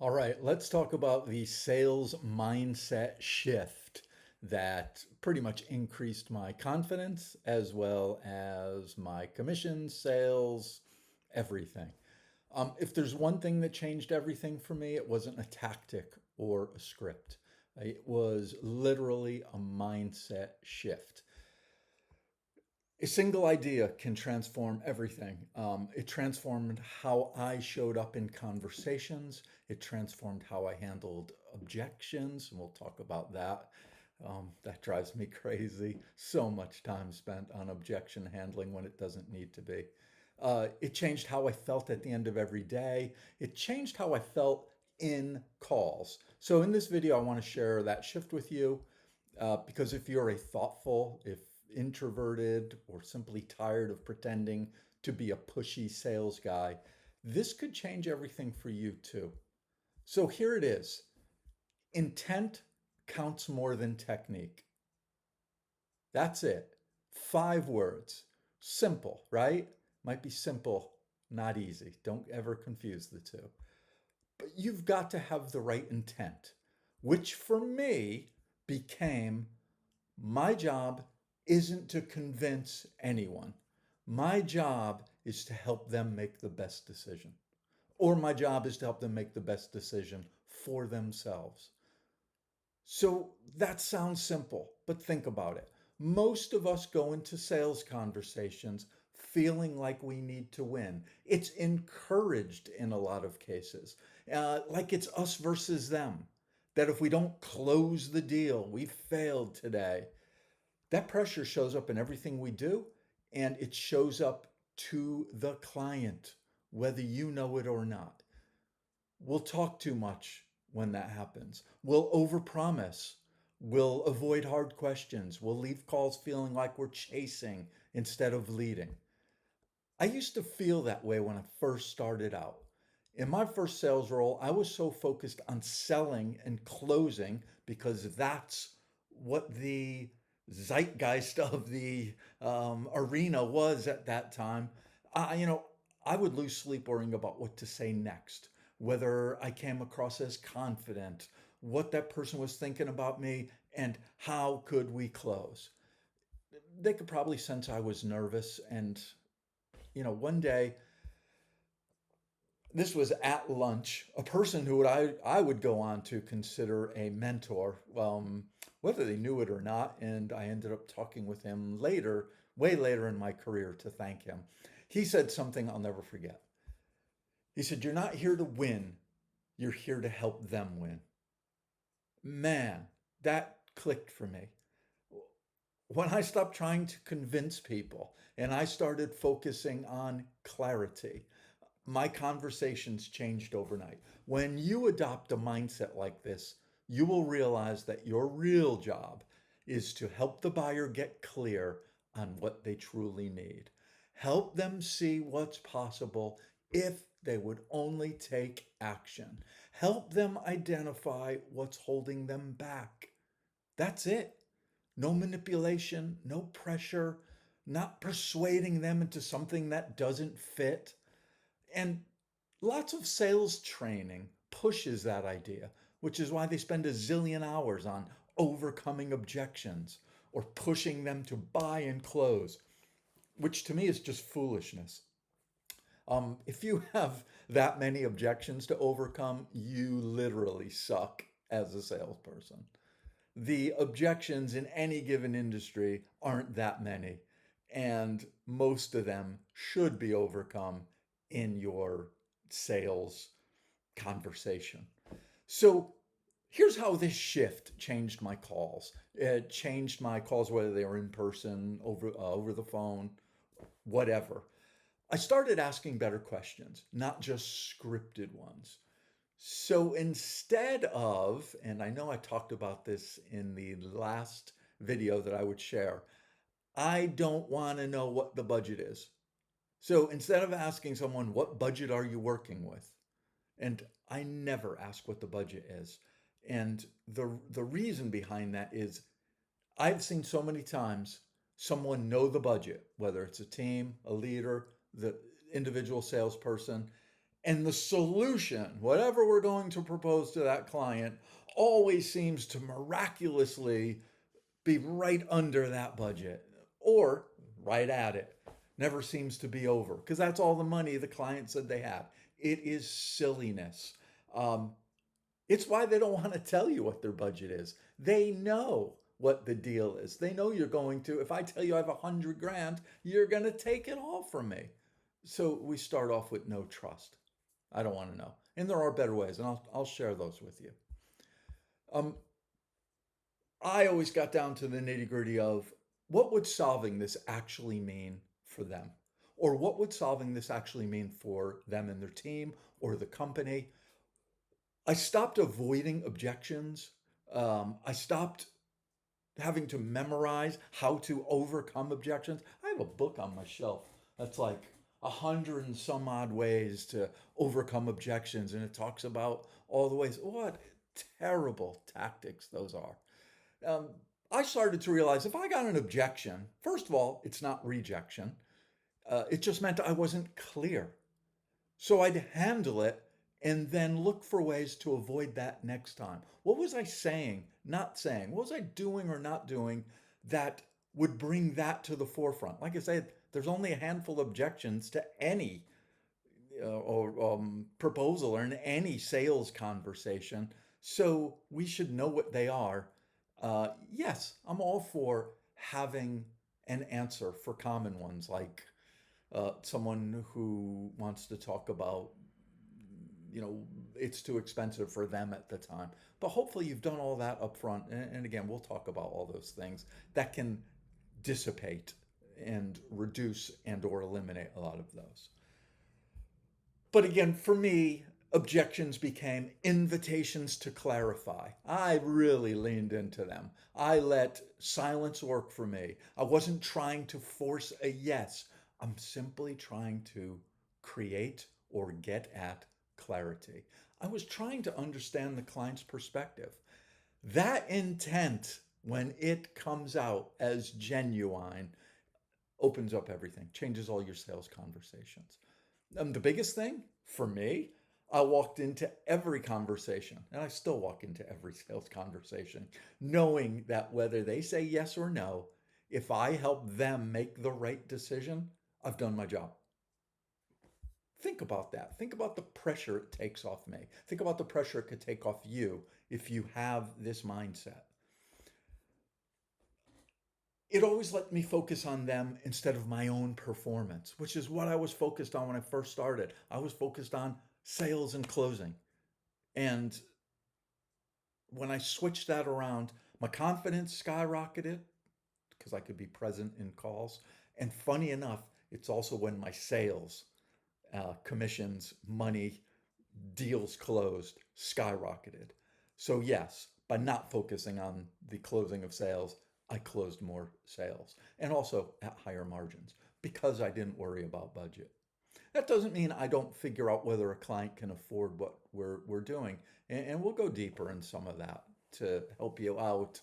All right, let's talk about the sales mindset shift that pretty much increased my confidence as well as my commissions, sales, everything. If there's one thing that changed everything for me, it wasn't a tactic or a script. It was literally a mindset shift. A single idea can transform everything. It transformed how I showed up in conversations. It transformed how I handled objections, and we'll talk about that. That drives me crazy. So much time spent on objection handling when it doesn't need to be. It changed how I felt at the end of every day. It changed how I felt in calls. So, in this video, I want to share that shift with you because if you're a thoughtful, if introverted, or simply tired of pretending to be a pushy sales guy, this could change everything for you too. So here it is. Intent counts more than technique. That's it. 5 words. Simple, right? Might be simple, not easy. Don't ever confuse the two. But you've got to have the right intent, which for me became my job isn't to convince anyone. My job is to help them make the best decision. Or my job is to help them make the best decision for themselves. So that sounds simple, but think about it. Most of us go into sales conversations feeling like we need to win. It's encouraged in a lot of cases, like it's us versus them. That if we don't close the deal, we failed today. That pressure shows up in everything we do, and it shows up to the client, whether you know it or not. We'll talk too much when that happens. We'll overpromise. We'll avoid hard questions. We'll leave calls feeling like we're chasing instead of leading. I used to feel that way when I first started out. In my first sales role, I was so focused on selling and closing because that's what the zeitgeist of the arena was at that time. I would lose sleep worrying about what to say next, whether I came across as confident, what that person was thinking about me, and how could we close. They could probably sense I was nervous, and one day, this was at lunch, a person who I would go on to consider a mentor, whether they knew it or not. And I ended up talking with him later, way later in my career, to thank him. He said something I'll never forget. He said, "You're not here to win, you're here to help them win." Man, that clicked for me. When I stopped trying to convince people and I started focusing on clarity, my conversations changed overnight. When you adopt a mindset like this, you will realize that your real job is to help the buyer get clear on what they truly need. Help them see what's possible if they would only take action. Help them identify what's holding them back. That's it. No manipulation, no pressure, not persuading them into something that doesn't fit. And lots of sales training pushes that idea, which is why they spend a zillion hours on overcoming objections or pushing them to buy and close, which to me is just foolishness. If you have that many objections to overcome, you literally suck as a salesperson. The objections in any given industry aren't that many, and most of them should be overcome in your sales conversation. So here's how this shift changed my calls. It changed my calls, whether they were in person, over the phone, whatever. I started asking better questions, not just scripted ones. So instead of, and I know I talked about this in the last video that I would share, I don't want to know what the budget is. So instead of asking someone, what budget are you working with? And I never ask what the budget is. And the reason behind that is I've seen so many times someone know the budget, whether it's a team, a leader, the individual salesperson, And the solution, whatever we're going to propose to that client, always seems to miraculously be right under that budget or right at it. Never seems to be over because that's all the money the client said they have. It is silliness. Um, it's why they don't want to tell you what their budget is. They know what the deal is. They know you're going to, if I tell you I have 100 grand, you're going to take it all from me. So we start off with no trust. I don't want to know. And there are better ways, and I'll share those with you. Um, I always got down to the nitty gritty of what would solving this actually mean for them? Or what would solving this actually mean for them and their team or the company? I stopped avoiding objections. I stopped having to memorize how to overcome objections. I have a book on my shelf that's like 100 and some odd ways to overcome objections, and it talks about all the ways. What terrible tactics those are. Um, I started to realize if I got an objection, first of all, it's not rejection. It just meant I wasn't clear. So I'd handle it and then look for ways to avoid that next time. What was I saying, not saying? What was I doing or not doing that would bring that to the forefront? Like I said, there's only a handful of objections to any or proposal or in any sales conversation. So we should know what they are. Yes, I'm all for having an answer for common ones, like someone who wants to talk about, you know, it's too expensive for them at the time. But hopefully you've done all that up front. And again, we'll talk about all those things that can dissipate and reduce and or eliminate a lot of those. But again, for me, objections became invitations to clarify. I really leaned into them. I let silence work for me. I wasn't trying to force a yes. I'm simply trying to create or get at clarity. I was trying to understand the client's perspective. That intent, when it comes out as genuine, opens up everything, changes all your sales conversations. The biggest thing for me, I walked into every conversation, and I still walk into every sales conversation, knowing that whether they say yes or no, if I help them make the right decision, I've done my job. Think about that. Think about the pressure it takes off me. Think about the pressure it could take off you if you have this mindset. It always let me focus on them instead of my own performance, which is what I was focused on when I first started. I was focused on sales and closing. And when I switched that around, my confidence skyrocketed because I could be present in calls. And funny enough, it's also when my sales, commissions, money, deals closed skyrocketed. So, yes, by not focusing on the closing of sales, I closed more sales and also at higher margins because I didn't worry about budget. That doesn't mean I don't figure out whether a client can afford what we're doing. And we'll go deeper in some of that to help you out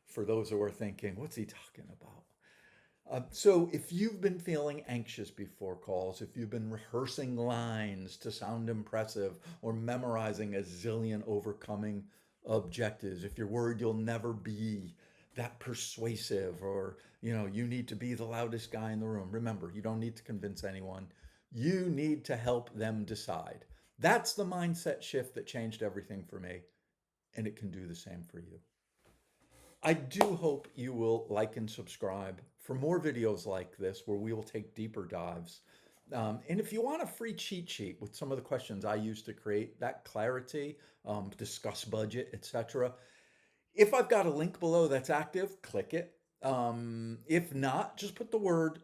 for those who are thinking, what's he talking about? So if you've been feeling anxious before calls, if you've been rehearsing lines to sound impressive or memorizing a zillion overcoming objectives, if you're worried you'll never be that persuasive or you need to be the loudest guy in the room, remember, you don't need to convince anyone. You need to help them decide. That's the mindset shift that changed everything for me, and it can do the same for you. I do hope you will like and subscribe for more videos like this where we will take deeper dives. And if you want a free cheat sheet with some of the questions I use to create that clarity, discuss budget, etc., if I've got a link below that's active, click it. If not, just put the word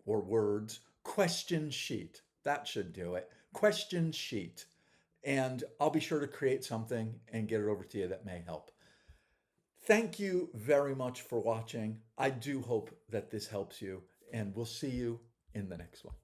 or words question sheet. That should do it. Question sheet. And I'll be sure to create something and get it over to you that may help. Thank you very much for watching. I do hope that this helps you, and we'll see you in the next one.